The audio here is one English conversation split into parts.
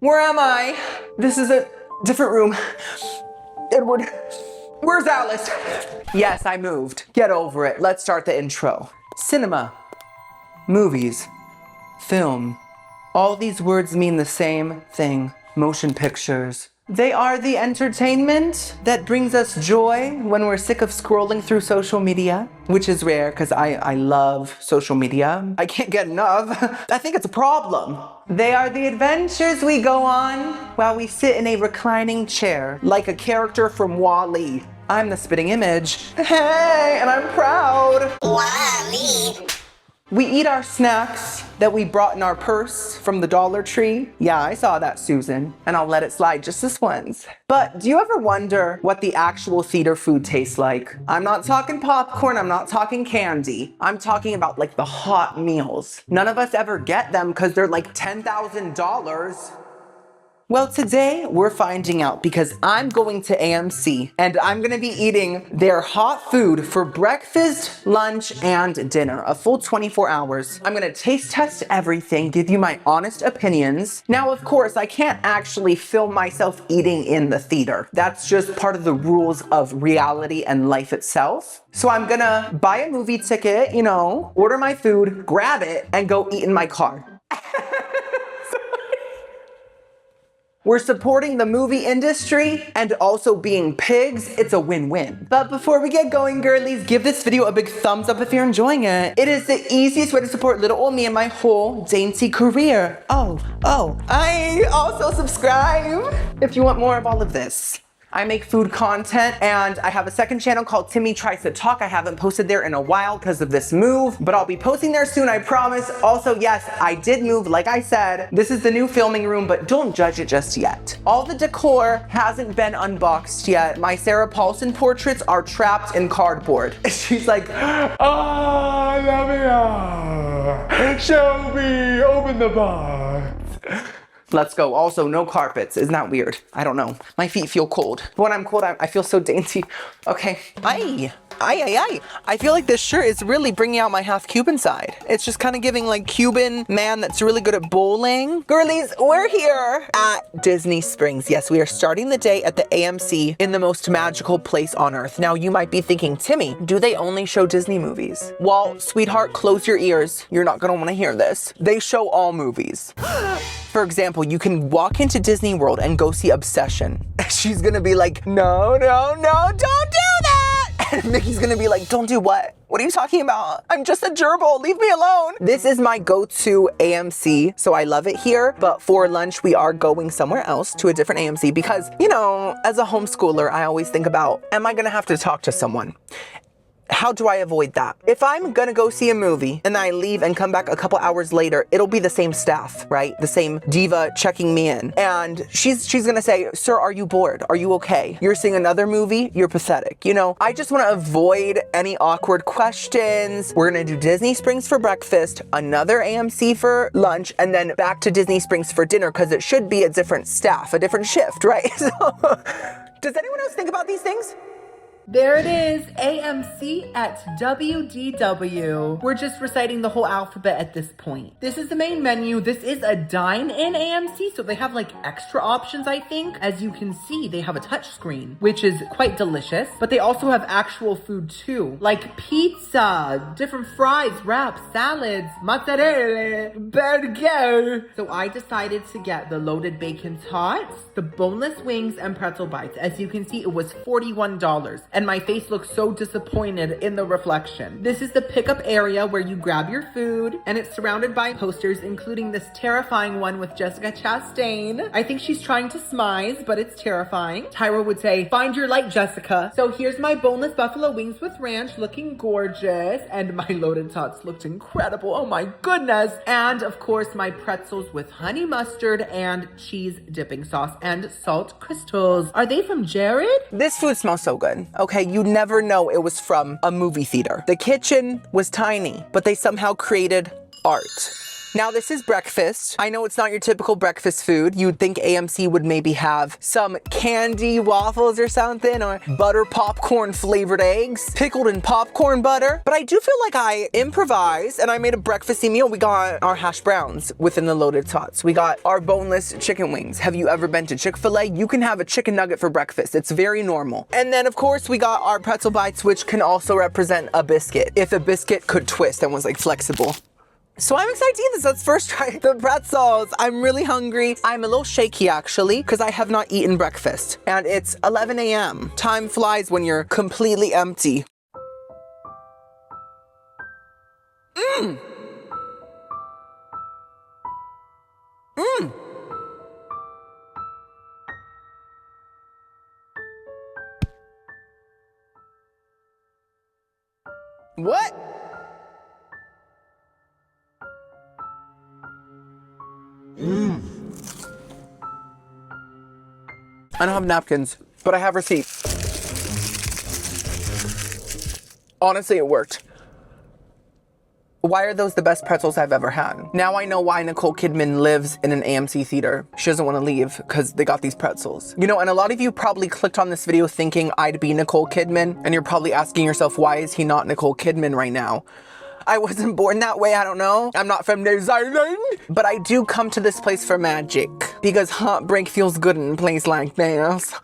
Where am I? This is a different room. Edward, where's Alice? Yes, I moved. Get over it. Let's start the intro. Cinema, movies, film. All these words mean the same thing. Motion pictures. They are the entertainment that brings us joy when we're sick of scrolling through social media, which is rare because I love social media. I can't get enough. I think it's a problem. They are the adventures we go on while we sit in a reclining chair like a character from WALL-E. I'm the spitting image. Hey, and I'm proud. WALL-E. We eat our snacks that we brought in our purse from the Dollar Tree. Yeah, I saw that, Susan, and I'll let it slide just this once. But do you ever wonder what the actual theater food tastes like? I'm not talking popcorn, I'm not talking candy. I'm talking about like the hot meals. None of us ever get them because they're like $10,000. Well, today we're finding out because I'm going to AMC and I'm gonna be eating their hot food for breakfast, lunch, and dinner, a full 24 hours. I'm gonna taste test everything, give you my honest opinions. Now, of course, I can't actually film myself eating in the theater. That's just part of the rules of reality and life itself. So I'm gonna buy a movie ticket, order my food, grab it, and go eat in my car. We're supporting the movie industry and also being pigs. It's a win-win. But before we get going, girlies, give this video a big thumbs up if you're enjoying it. It is the easiest way to support little old me and my whole dainty career. I also subscribe if you want more of all of this. I make food content and I have a second channel called Timmy Tries to Talk. I haven't posted there in a while because of this move, but I'll be posting there soon, I promise. Also, yes, I did move, like I said. This is the new filming room, but don't judge it just yet. All the decor hasn't been unboxed yet. My Sarah Paulson portraits are trapped in cardboard. She's like, let me out. Show me, open the box. Let's go. Also, no carpets. Isn't that weird? I don't know. My feet feel cold. But when I'm cold, I feel so dainty. Okay. I feel like this shirt is really bringing out my half Cuban side. It's just kind of giving like Cuban man that's really good at bowling. Girlies, we're here at Disney Springs. Yes, we are starting the day at the AMC in the most magical place on earth. Now, you might be thinking, Timmy, do they only show Disney movies? Well, sweetheart, close your ears. You're not gonna wanna hear this. They show all movies. For example, you can walk into Disney World and go see Obsession. She's gonna be like, no, don't do that! And Mickey's gonna be like, don't do what? What are you talking about? I'm just a gerbil, leave me alone. This is my go-to AMC, so I love it here. But for lunch, we are going somewhere else to a different AMC because, as a homeschooler, I always think about, am I gonna have to talk to someone? How do I avoid that? If I'm gonna go see a movie and I leave and come back a couple hours later, it'll be the same staff, right? The same diva checking me in. And she's gonna say, sir, are you bored? Are you okay? You're seeing another movie? You're pathetic. I just wanna avoid any awkward questions. We're gonna do Disney Springs for breakfast, another AMC for lunch, and then back to Disney Springs for dinner because it should be a different staff, a different shift, right? So, does anyone else think about these things? There it is, AMC at WDW. We're just reciting the whole alphabet at this point. This is the main menu. This is a dine-in AMC, so they have like extra options, I think. As you can see, they have a touch screen, which is quite delicious, but they also have actual food too, like pizza, different fries, wraps, salads, mozzarella, burger. So I decided to get the loaded bacon tots, the boneless wings, and pretzel bites. As you can see, it was $41. And my face looks so disappointed in the reflection. This is the pickup area where you grab your food, and it's surrounded by posters, including this terrifying one with Jessica Chastain. I think she's trying to smize, but it's terrifying. Tyra would say, find your light, Jessica. So here's my boneless buffalo wings with ranch, looking gorgeous, and my loaded tots looked incredible. Oh my goodness. And of course, my pretzels with honey mustard and cheese dipping sauce and salt crystals. Are they from Jared? This food smells so good. Okay, you never know it was from a movie theater. The kitchen was tiny, but they somehow created art. Now this is breakfast. I know it's not your typical breakfast food. You'd think AMC would maybe have some candy waffles or something, or butter popcorn flavored eggs, pickled in popcorn butter. But I do feel like I improvised and I made a breakfasty meal. We got our hash browns within the loaded tots. We got our boneless chicken wings. Have you ever been to Chick-fil-A? You can have a chicken nugget for breakfast. It's very normal. And then of course we got our pretzel bites, which can also represent a biscuit. If a biscuit could twist and was like flexible. So I'm excited to eat this. Let's first try the pretzels. I'm really hungry. I'm a little shaky actually, because I have not eaten breakfast. And it's 11 a.m. Time flies when you're completely empty. Mmm. Mmm. What? Mmm. I don't have napkins, but I have receipts. Honestly, it worked. Why are those the best pretzels I've ever had? Now I know why Nicole Kidman lives in an AMC theater. She doesn't want to leave because they got these pretzels. You know, and a lot of you probably clicked on this video thinking I'd be Nicole Kidman, and you're probably asking yourself, why is he not Nicole Kidman right now? I wasn't born that way, I don't know. I'm not from New Zealand. But I do come to this place for magic, because heartbreak feels good in a place like this.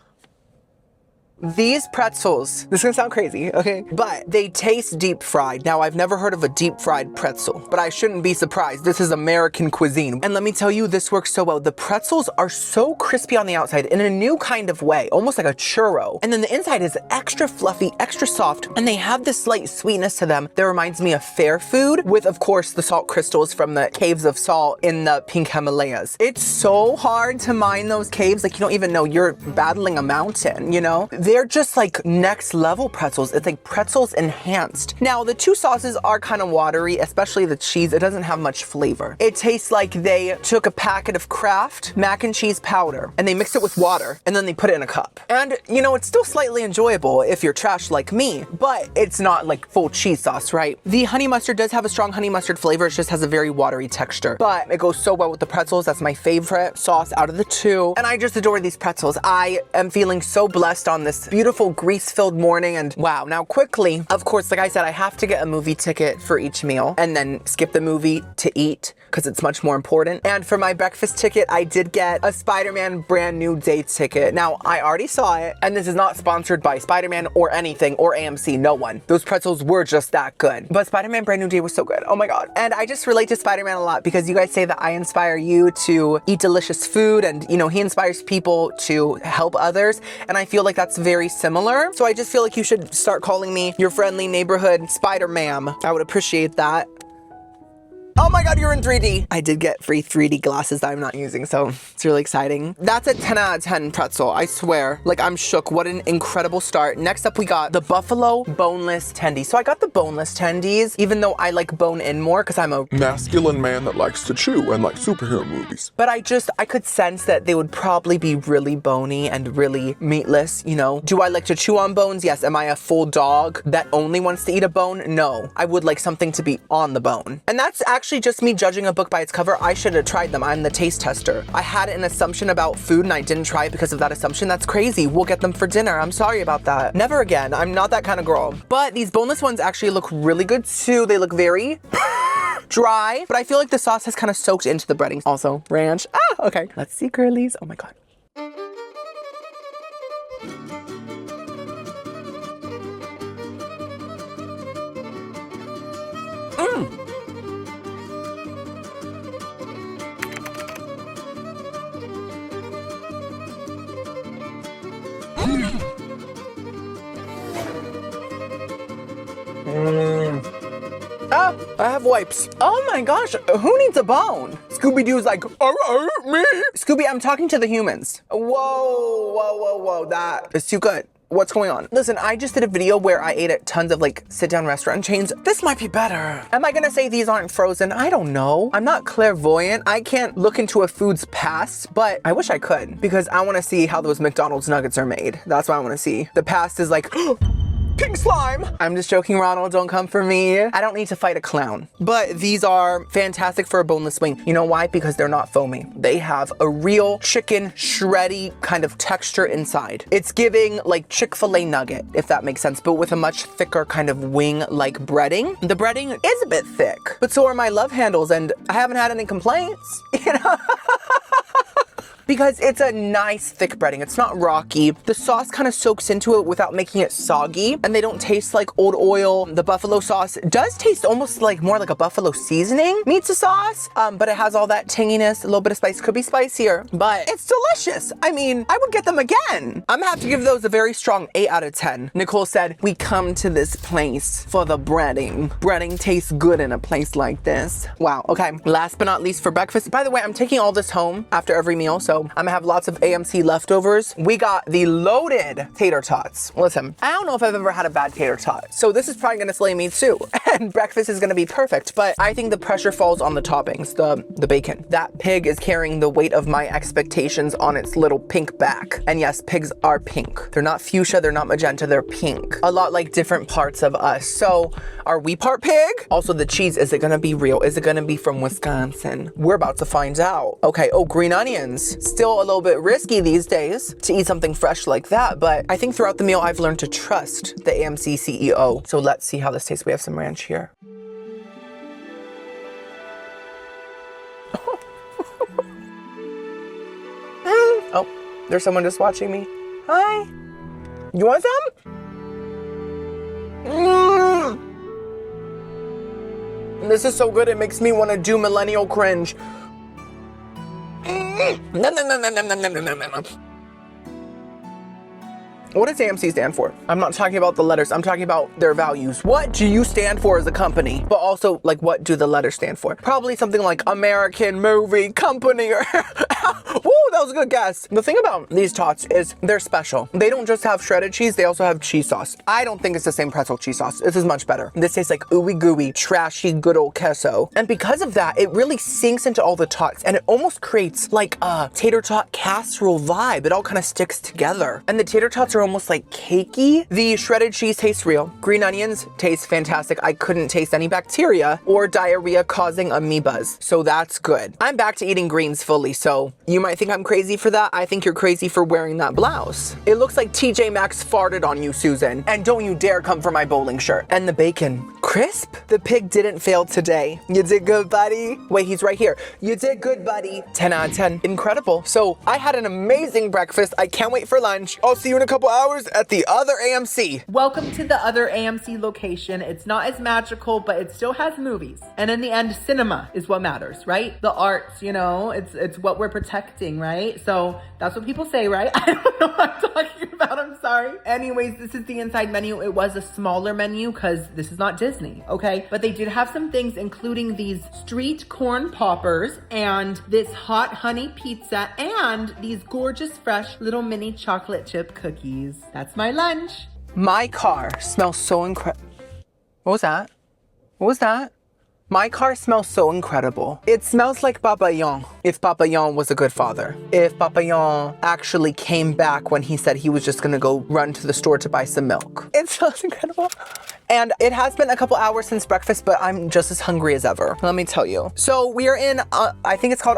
These pretzels, this is gonna sound crazy, okay? But they taste deep fried. Now, I've never heard of a deep fried pretzel, but I shouldn't be surprised. This is American cuisine. And let me tell you, this works so well. The pretzels are so crispy on the outside in a new kind of way, almost like a churro. And then the inside is extra fluffy, extra soft, and they have this slight sweetness to them that reminds me of fair food, with, of course, the salt crystals from the caves of salt in the pink Himalayas. It's so hard to mine those caves, like you don't even know you're battling a mountain, you know? They're just like next level pretzels. It's like pretzels enhanced. Now, the two sauces are kind of watery, especially the cheese. It doesn't have much flavor. It tastes like they took a packet of Kraft mac and cheese powder and they mixed it with water and then they put it in a cup. And you know, it's still slightly enjoyable if you're trash like me, but it's not like full cheese sauce, right? The honey mustard does have a strong honey mustard flavor. It just has a very watery texture, but it goes so well with the pretzels. That's my favorite sauce out of the two. And I just adore these pretzels. I am feeling so blessed on this beautiful grease-filled morning, and wow. Now quickly, of course, like I said, I have to get a movie ticket for each meal and then skip the movie to eat because it's much more important. And for my breakfast ticket, I did get a Spider-Man brand new day ticket. Now, I already saw it, and this is not sponsored by Spider-Man or anything or AMC, no one. Those pretzels were just that good. But Spider-Man brand new day was so good. Oh my God. And I just relate to Spider-Man a lot because you guys say that I inspire you to eat delicious food, and you know, he inspires people to help others. And I feel like that's very similar. So I just feel like you should start calling me your friendly neighborhood Spider-Man. I would appreciate that. Oh my God, you're in 3D. I did get free 3D glasses that I'm not using, so it's really exciting. That's a 10 out of 10 pretzel, I swear. Like, I'm shook. What an incredible start. Next up, we got the buffalo boneless tendies. So I got the boneless tendies, even though I like bone in more because I'm a masculine man that likes to chew and like superhero movies. But I could sense that they would probably be really bony and really meatless, you know? Do I like to chew on bones? Yes. Am I a full dog that only wants to eat a bone? No. I would like something to be on the bone. And that's actually just me judging a book by its cover. I should have tried them. I'm the taste tester. I had an assumption about food and I didn't try it because of that assumption. That's crazy. We'll get them for dinner. I'm sorry about that. Never again. I'm not that kind of girl. But these boneless ones actually look really good too. They look very dry, but I feel like the sauce has kind of soaked into the breading. Also, ranch. Okay. Let's see, girlies. Oh my God. Oh, I have wipes. Oh my gosh, who needs a bone? Scooby-Doo's like, me. Scooby, I'm talking to the humans. Whoa, that is too good. What's going on? Listen, I just did a video where I ate at tons of like sit-down restaurant chains. This might be better. Am I gonna say these aren't frozen? I don't know. I'm not clairvoyant. I can't look into a food's past, but I wish I could because I wanna see how those McDonald's nuggets are made. That's what I wanna see. The past is like, pink slime. I'm just joking, Ronald. Don't come for me. I don't need to fight a clown. But these are fantastic for a boneless wing. You know why? Because they're not foamy. They have a real chicken shreddy kind of texture inside. It's giving like Chick-fil-A nugget, if that makes sense, but with a much thicker kind of wing-like breading. The breading is a bit thick, but so are my love handles, and I haven't had any complaints, you know? Because it's a nice thick breading. It's not rocky. The sauce kind of soaks into it without making it soggy, and they don't taste like old oil. The buffalo sauce does taste almost like more like a buffalo seasoning meets a sauce, but it has all that tanginess, a little bit of spice. Could be spicier, but it's delicious. I mean, I would get them again. I'm gonna have to give those a very strong 8 out of 10. Nicole said, we come to this place for the breading. Breading tastes good in a place like this. Wow, okay. Last but not least for breakfast. By the way, I'm taking all this home after every meal, so I'm gonna have lots of AMC leftovers. We got the loaded tater tots. Listen, I don't know if I've ever had a bad tater tot, so this is probably gonna slay me too. And breakfast is gonna be perfect, but I think the pressure falls on the toppings, the bacon. That pig is carrying the weight of my expectations on its little pink back. And yes, pigs are pink. They're not fuchsia, they're not magenta, they're pink. A lot like different parts of us. So are we part pig? Also the cheese, is it gonna be real? Is it gonna be from Wisconsin? We're about to find out. Okay, oh, green onions. Still a little bit risky these days to eat something fresh like that, but I think throughout the meal I've learned to trust the AMC CEO. So let's see how this tastes. We have some ranch here. Oh, there's someone just watching me. Hi. You want some? This is so good, it makes me want to do millennial cringe. What does AMC stand for? I'm not talking about the letters, I'm talking about their values. What do you stand for as a company? But also, like, what do the letters stand for? Probably something like American Movie Company or woo, that was a good guess. The thing about these tots is they're special. They don't just have shredded cheese, they also have cheese sauce. I don't think it's the same pretzel cheese sauce. This is much better. This tastes like ooey gooey, trashy, good old queso. And because of that, it really sinks into all the tots and it almost creates like a tater tot casserole vibe. It all kind of sticks together. And the tater tots are almost like cakey. The shredded cheese tastes real. Green onions taste fantastic. I couldn't taste any bacteria or diarrhea causing amoebas. So that's good. I'm back to eating greens fully, so you might think I'm crazy for that. I think you're crazy for wearing that blouse. It looks like TJ Maxx farted on you, Susan. And don't you dare come for my bowling shirt. And the bacon. Crisp? The pig didn't fail today. You did good, buddy. Wait, he's right here. You did good, buddy. 10 out of 10. Incredible. So I had an amazing breakfast. I can't wait for lunch. I'll see you in a couple hours at the other AMC. Welcome to the other AMC location. It's not as magical, but it still has movies. And in the end, cinema is what matters, right? The arts, you know, it's what we're protecting, right? So that's what people say, right? I don't know what I'm talking about. I'm sorry. Anyways, this is the inside menu. It was a smaller menu because this is not Disney, okay? But they did have some things, including these street corn poppers and this hot honey pizza and these gorgeous fresh little mini chocolate chip cookies. That's my lunch. My car smells so incredible. What was that? What was that? My car smells so incredible. It smells like Papillon, if Papillon was a good father. If Papillon actually came back when he said he was just gonna go run to the store to buy some milk. It smells incredible. And it has been a couple hours since breakfast, but I'm just as hungry as ever. Let me tell you. So we are in, I think it's called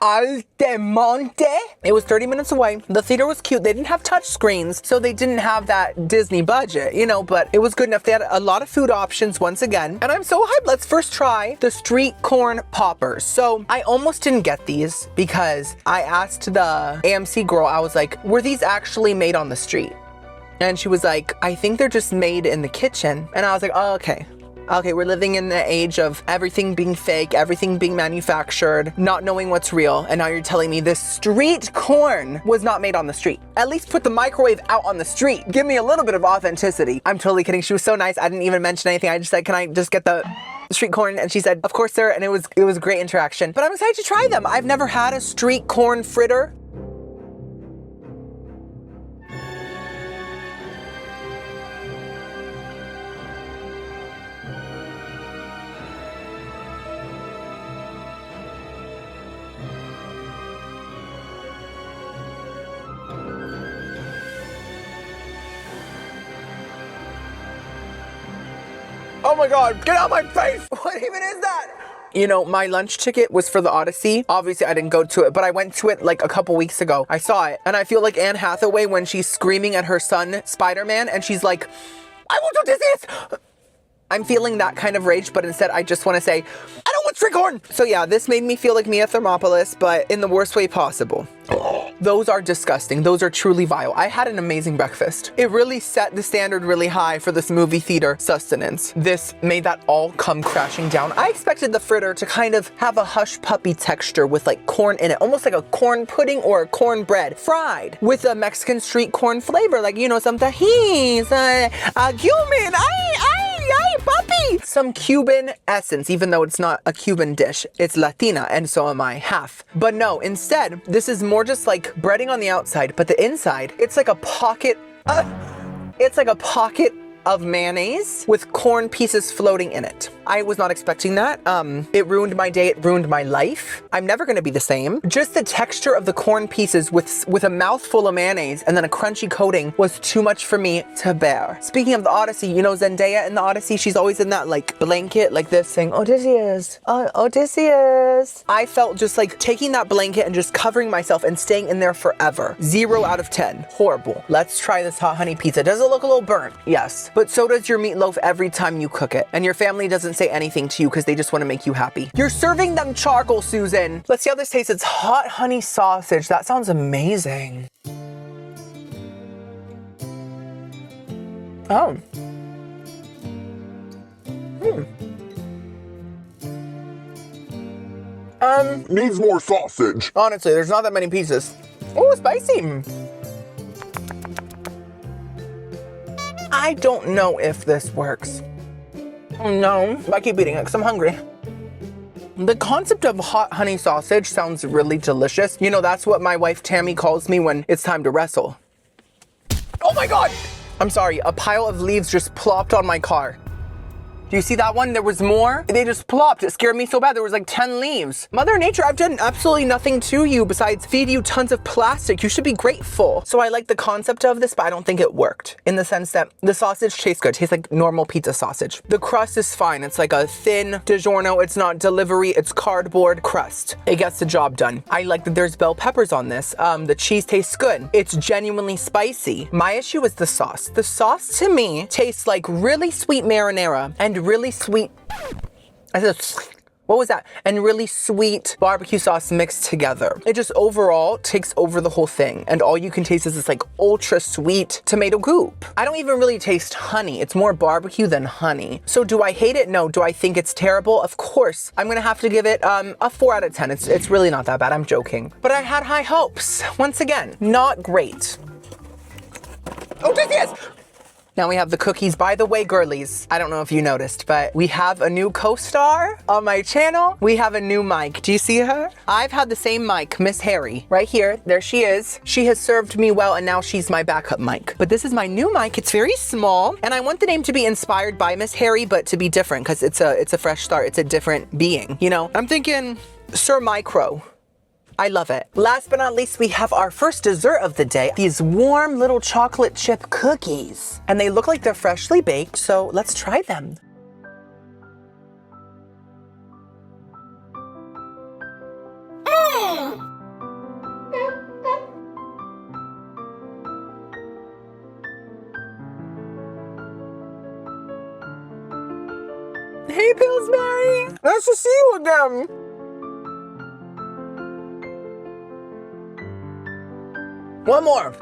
Altamonte. It was 30 minutes away. The theater was cute. They didn't have touch screens, so they didn't have that Disney budget, you know, but it was good enough. They had a lot of food options once again. And I'm so hyped. Let's first try the street corn poppers. So I almost didn't get these because I asked the AMC girl, I was like, were these actually made on the street? And she was like, I think they're just made in the kitchen. And I was like, oh, okay. Okay, we're living in the age of everything being fake, everything being manufactured, not knowing what's real. And now you're telling me this street corn was not made on the street. At least put the microwave out on the street. Give me a little bit of authenticity. I'm totally kidding. She was so nice. I didn't even mention anything. I just said, can I just get the street corn? And she said, of course, sir. And it was great interaction. But I'm excited to try them. I've never had a street corn fritter. Oh my God, get out of my face. What even is that? You know, my lunch ticket was for the Odyssey. Obviously, I didn't go to it, but I went to it like a couple weeks ago. I saw it, and I feel like Anne Hathaway when she's screaming at her son, Spider-Man, and she's like, I won't do this. I'm feeling that kind of rage, but instead I just want to say, I don't want tricorn. So yeah, this made me feel like Mia Thermopolis, but in the worst way possible. Those are disgusting. Those are truly vile. I had an amazing breakfast. It really set the standard really high for this movie theater sustenance. This made that all come crashing down. I expected the fritter to kind of have a hush puppy texture with like corn in it, almost like a corn pudding or a cornbread fried with a Mexican street corn flavor, like, you know, some tahis, cumin, puppy. Some Cuban essence, even though it's not a Cuban dish. It's Latina, and so am I, half. But no, instead, this is more just like breading on the outside, but the inside, it's like a pocket, of mayonnaise with corn pieces floating in it. I was not expecting that. It ruined my day, it ruined my life. I'm never gonna be the same. Just the texture of the corn pieces with a mouthful of mayonnaise and then a crunchy coating was too much for me to bear. Speaking of the Odyssey, you know Zendaya in the Odyssey, she's always in that like blanket like this saying, Odysseus, Odysseus. I felt just like taking that blanket and just covering myself and staying in there forever. 0 out of 10. Horrible. Let's try this hot honey pizza. Does it look a little burnt? Yes. But so does your meatloaf every time you cook it. And your family doesn't say anything to you because they just want to make you happy. You're serving them charcoal, Susan. Let's see how this tastes. It's hot honey sausage. That sounds amazing. Oh. Needs more sausage. Honestly, there's not that many pieces. Oh, spicy. I don't know if this works. Oh no, I keep eating it because I'm hungry. The concept of hot honey sausage sounds really delicious. You know, that's what my wife Tammy calls me when it's time to wrestle. Oh my God! I'm sorry, a pile of leaves just plopped on my car. Do you see that one? There was more. They just plopped. It scared me so bad. There was like 10 leaves. Mother Nature, I've done absolutely nothing to you besides feed you tons of plastic. You should be grateful. So I like the concept of this, but I don't think it worked in the sense that the sausage tastes good. It tastes like normal pizza sausage. The crust is fine. It's like a thin DiGiorno. It's not delivery. It's cardboard crust. It gets the job done. I like that there's bell peppers on this. The cheese tastes good. It's genuinely spicy. My issue is the sauce. The sauce to me tastes like really sweet marinara and really sweet, what was that? And really sweet barbecue sauce mixed together. It just overall takes over the whole thing. And all you can taste is this like ultra sweet tomato goop. I don't even really taste honey. It's more barbecue than honey. So do I hate it? No. Do I think it's terrible? Of course. I'm gonna have to give it a 4 out of 10. It's really not that bad. I'm joking. But I had high hopes. Once again, not great. Oh, yes! Now we have the cookies. By the way, girlies, I don't know if you noticed, but we have a new co-star on my channel. We have a new mic. Do you see her? I've had the same mic, Miss Harry, right here. There she is. She has served me well, and now she's my backup mic. But this is my new mic. It's very small, and I want the name to be inspired by Miss Harry, but to be different, because it's a fresh start. It's a different being, you know? I'm thinking Sir Micro. I love it. Last but not least, we have our first dessert of the day. These warm little chocolate chip cookies. And they look like they're freshly baked, so let's try them. Hey, Pillsbury. Nice to see you again. One more.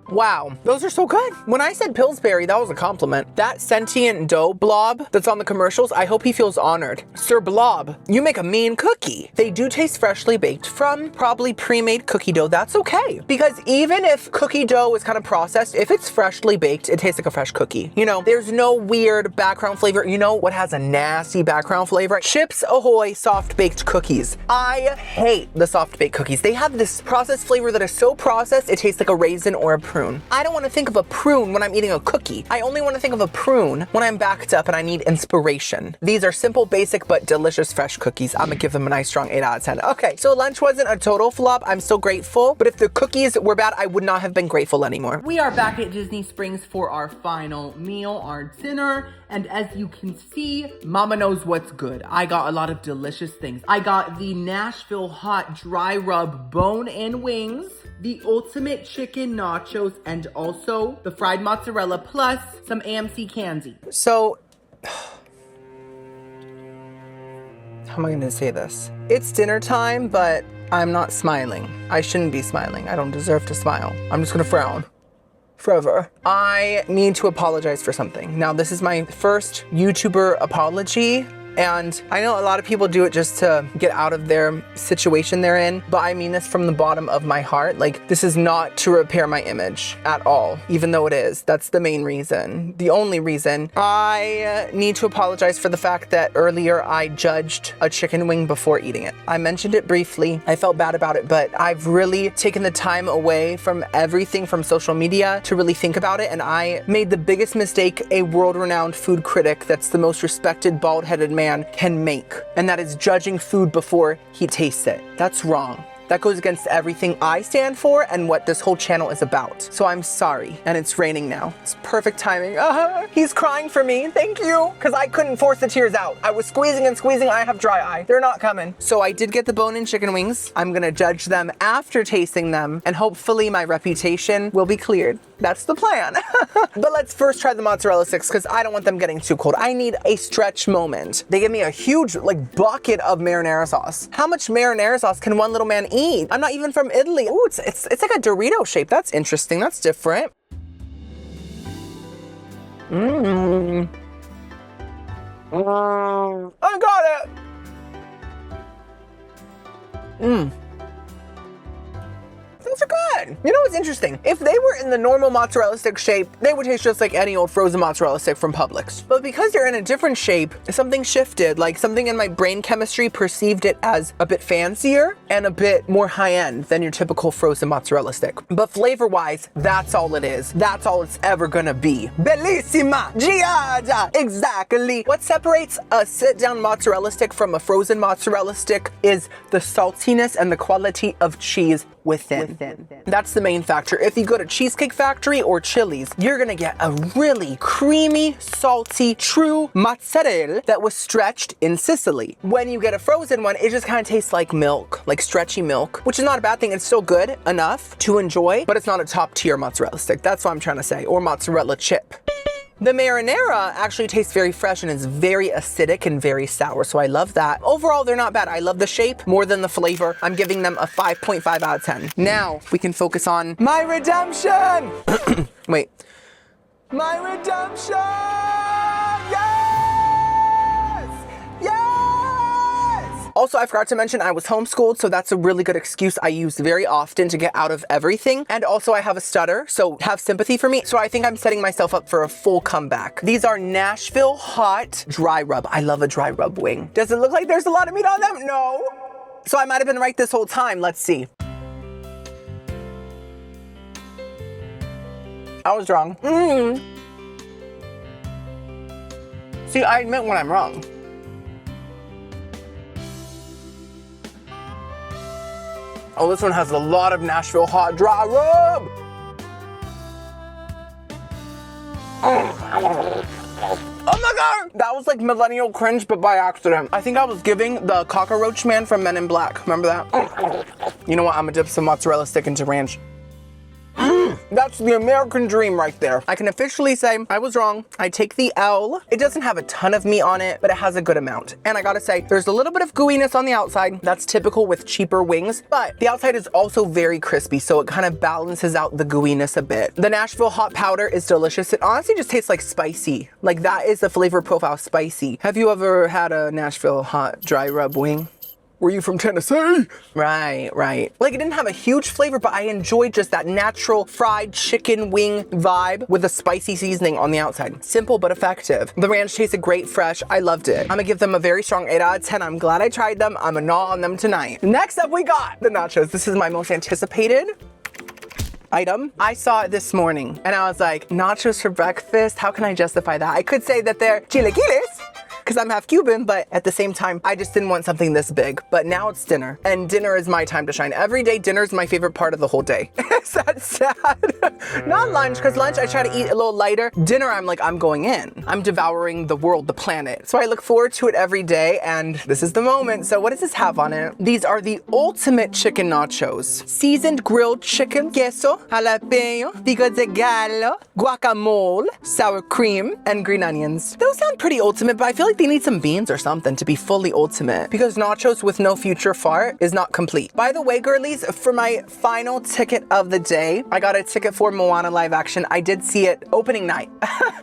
Wow, those are so good. When I said Pillsbury, that was a compliment. That sentient dough blob that's on the commercials, I hope he feels honored. Sir Blob, you make a mean cookie. They do taste freshly baked from probably pre-made cookie dough. That's okay. Because even if cookie dough is kind of processed, if it's freshly baked, it tastes like a fresh cookie. You know, there's no weird background flavor. You know what has a nasty background flavor? Chips Ahoy soft baked cookies. I hate the soft baked cookies. They have this processed flavor that is so processed, it tastes like a raisin or a prune. I don't want to think of a prune when I'm eating a cookie. I only want to think of a prune when I'm backed up and I need inspiration. These are simple, basic, but delicious fresh cookies. I'm gonna give them a nice strong 8 out of 10. Okay, so lunch wasn't a total flop. I'm still grateful, but if the cookies were bad, I would not have been grateful anymore. We are back at Disney Springs for our final meal, our dinner. And as you can see, Mama knows what's good. I got a lot of delicious things. I got the Nashville hot dry rub bone-in wings, the ultimate chicken nachos, and also the fried mozzarella plus some AMC candy. So, how am I gonna say this? It's dinner time, but I'm not smiling. I shouldn't be smiling. I don't deserve to smile. I'm just gonna frown. Forever. I need to apologize for something. Now, this is my first YouTuber apology, and I know a lot of people do it just to get out of their situation they're in, but I mean this from the bottom of my heart. Like, this is not to repair my image at all, even though it is. That's the main reason. The only reason. I need to apologize for the fact that earlier I judged a chicken wing before eating it. I mentioned it briefly. I felt bad about it, but I've really taken the time away from everything from social media to really think about it, and I made the biggest mistake a world-renowned food critic that's the most respected bald-headed man can make, and that is judging food before he tastes it. That's wrong. That goes against everything I stand for and what this whole channel is about. So I'm sorry, and it's raining now. It's perfect timing. He's crying for me, thank you, because I couldn't force the tears out. I was squeezing and squeezing, I have dry eye. They're not coming. So I did get the bone-in chicken wings. I'm gonna judge them after tasting them, and hopefully my reputation will be cleared. That's the plan. But let's first try the mozzarella sticks, because I don't want them getting too cold. I need a stretch moment. They give me a huge, like, bucket of marinara sauce. How much marinara sauce can one little man eat? I'm not even from Italy. Ooh, it's like a Dorito shape. That's interesting. That's different. I got it. Those are good. You know what's interesting? If they were in the normal mozzarella stick shape, they would taste just like any old frozen mozzarella stick from Publix. But because they're in a different shape, something shifted. Like, something in my brain chemistry perceived it as a bit fancier and a bit more high-end than your typical frozen mozzarella stick. But flavor-wise, that's all it is. That's all it's ever gonna be. Bellissima! Giada! Exactly! What separates a sit-down mozzarella stick from a frozen mozzarella stick is the saltiness and the quality of cheese within. That's the main factor. If you go to Cheesecake Factory or Chili's, you're gonna get a really creamy, salty, true mozzarella that was stretched in Sicily. When you get a frozen one, it just kind of tastes like milk, like stretchy milk, which is not a bad thing. It's still good enough to enjoy, but it's not a top tier mozzarella stick. That's what I'm trying to say, or mozzarella chip. The marinara actually tastes very fresh and is very acidic and very sour, so I love that. Overall, they're not bad. I love the shape more than the flavor. I'm giving them a 5.5 out of 10. Now, we can focus on my redemption! Wait. My redemption! Yes! Yes! Also, I forgot to mention I was homeschooled, so that's a really good excuse I use very often to get out of everything. And also, I have a stutter, so have sympathy for me. So I think I'm setting myself up for a full comeback. These are Nashville hot dry rub. I love a dry rub wing. Does it look like there's a lot of meat on them? No. So I might have been right this whole time. Let's see. I was wrong. See, I admit when I'm wrong. Oh, this one has a lot of Nashville hot dry rub. Oh my God! That was like millennial cringe, but by accident. I think I was giving the cockroach man from Men in Black. Remember that? You know what? I'm gonna dip some mozzarella stick into ranch. That's the American dream right there. I can officially say I was wrong. I take the L. It doesn't have a ton of meat on it, but it has a good amount. And I gotta say, there's a little bit of gooiness on the outside. That's typical with cheaper wings, but the outside is also very crispy, so it kind of balances out the gooiness a bit. The Nashville hot powder is delicious. It honestly just tastes like spicy. Like, that is the flavor profile, spicy. Have you ever had a Nashville hot dry rub wing? Were you from Tennessee? Right. Like, it didn't have a huge flavor, but I enjoyed just that natural fried chicken wing vibe with a spicy seasoning on the outside. Simple but effective. The ranch tasted great, fresh. I loved it. I'm gonna give them a very strong 8 out of 10. I'm glad I tried them. I'm gonna gnaw on them tonight. Next up, we got the nachos. This is my most anticipated. item. I saw it this morning and I was like, nachos for breakfast? How can I justify that? I could say that they're chilaquiles, because I'm half Cuban, but at the same time, I just didn't want something this big. But now it's dinner, and dinner is my time to shine. Every day, dinner is my favorite part of the whole day. Is that sad? Not lunch, because lunch I try to eat a little lighter. Dinner, I'm like, I'm going in. I'm devouring the world, the planet. So I look forward to it every day, and this is the moment. So what does this have on it? These are the ultimate chicken nachos. Seasoned grilled chicken, queso, jalapeno, pico de gallo, guacamole, sour cream, and green onions. Those sound pretty ultimate, but I feel like they need some beans or something to be fully ultimate, because nachos with no future fart is not complete. By the way, girlies, for my final ticket of the day, I got a ticket for Moana live action. I did see it opening night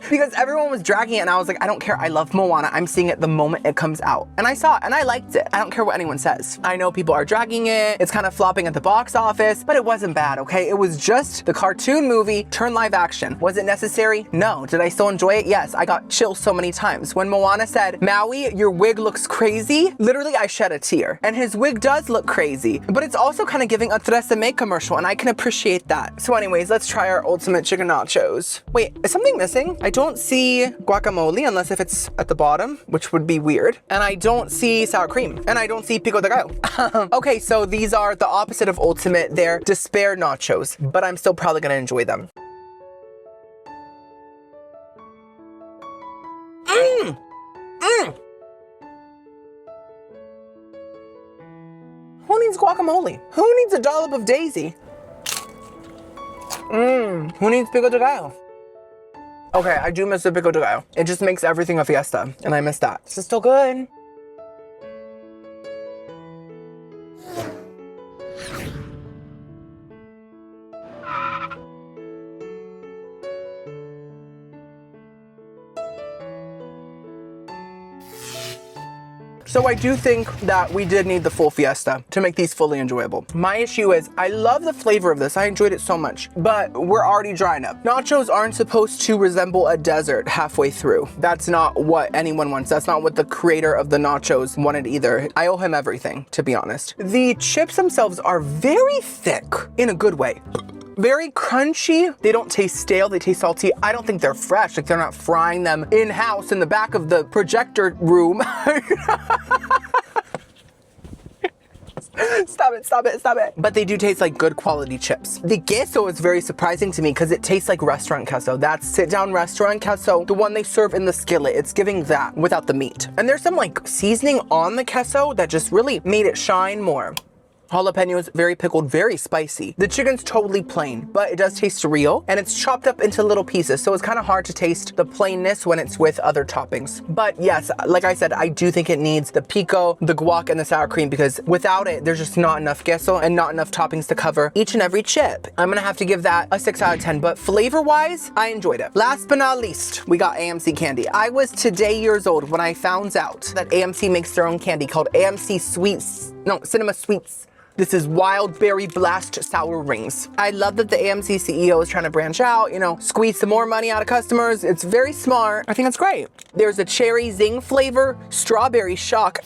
because everyone was dragging it and I was like, I don't care. I love Moana. I'm seeing it the moment it comes out. And I saw it and I liked it. I don't care what anyone says. I know people are dragging it. It's kind of flopping at the box office, but it wasn't bad, okay? It was just the cartoon movie turned live action. Was it necessary? No. Did I still enjoy it? Yes. I got chills so many times. When Moana said, Maui, your wig looks crazy, literally I shed a tear. And his wig does look crazy, but it's also kind of giving a Tresemme commercial, and I can appreciate that. So anyways, let's try our ultimate chicken nachos. Wait, is something missing? I don't see guacamole, unless if it's at the bottom, which would be weird. And I don't see sour cream, and I don't see pico de gallo. Okay, so these are the opposite of ultimate. They're despair nachos, but I'm still probably gonna enjoy them. Who needs guacamole? Who needs a dollop of daisy? Who needs pico de gallo? Okay, I do miss the pico de gallo. It just makes everything a fiesta, and I miss that. This is still good. So I do think that we did need the full fiesta to make these fully enjoyable. My issue is I love the flavor of this. I enjoyed it so much, but we're already drying up. Nachos aren't supposed to resemble a desert halfway through. That's not what anyone wants. That's not what the creator of the nachos wanted either. I owe him everything, to be honest. The chips themselves are very thick in a good way. Very crunchy. They don't taste stale, they taste salty. I don't think they're fresh. Like they're not frying them in-house in the back of the projector room. Stop it. But they do taste like good quality chips. The queso is very surprising to me because it tastes like restaurant queso. That's sit-down restaurant queso, the one they serve in the skillet. It's giving that without the meat. And there's some like seasoning on the queso that just really made it shine more. Jalapenos, very pickled, very spicy. The chicken's totally plain, but it does taste real, and it's chopped up into little pieces, so it's kind of hard to taste the plainness when it's with other toppings. But yes, like I said, I do think it needs the pico, the guac, and the sour cream, because without it, there's just not enough queso and not enough toppings to cover each and every chip. I'm gonna have to give that a 6 out of 10, but flavor-wise, I enjoyed it. Last but not least, we got AMC candy. I was today years old when I found out that AMC makes their own candy called AMC Cinema Sweets. This is Wild Berry Blast Sour Rings. I love that the AMC CEO is trying to branch out, you know, squeeze some more money out of customers. It's very smart. I think it's great. There's a cherry zing flavor, strawberry shock,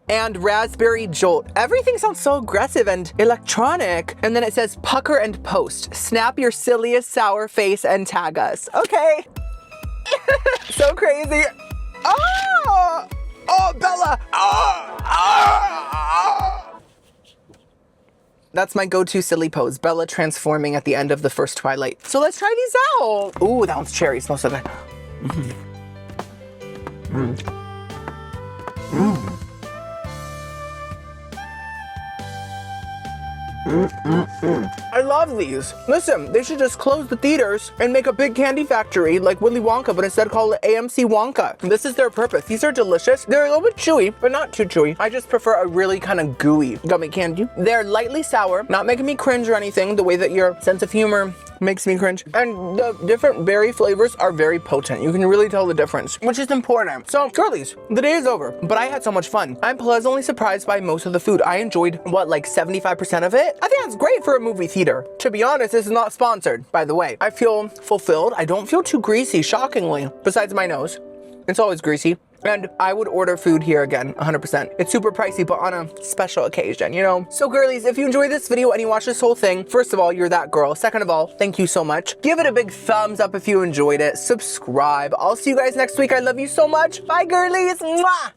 and raspberry jolt. Everything sounds so aggressive and electronic. And then it says pucker and post. Snap your silliest sour face and tag us. Okay. So crazy. Oh! Oh, Bella! That's my go-to silly pose. Bella transforming at the end of the first Twilight. So let's try these out. Ooh, that one's cherry. It smells so good. I love these. Listen, they should just close the theaters and make a big candy factory like Willy Wonka, but instead call it AMC Wonka. This is their purpose. These are delicious. They're a little bit chewy, but not too chewy. I just prefer a really kind of gooey gummy candy. They're lightly sour, not making me cringe or anything, the way that your sense of humor makes me cringe. And the different berry flavors are very potent. You can really tell the difference, which is important. So, girlies, the day is over, but I had so much fun. I'm pleasantly surprised by most of the food. I enjoyed, like 75% of it? I think that's great for a movie theater. To be honest, this is not sponsored, by the way. I feel fulfilled. I don't feel too greasy, shockingly, besides my nose. It's always greasy. And I would order food here again, 100%. It's super pricey, but on a special occasion, you know? So girlies, if you enjoyed this video and you watched this whole thing, first of all, you're that girl. Second of all, thank you so much. Give it a big thumbs up if you enjoyed it. Subscribe. I'll see you guys next week. I love you so much. Bye, girlies. Mwah!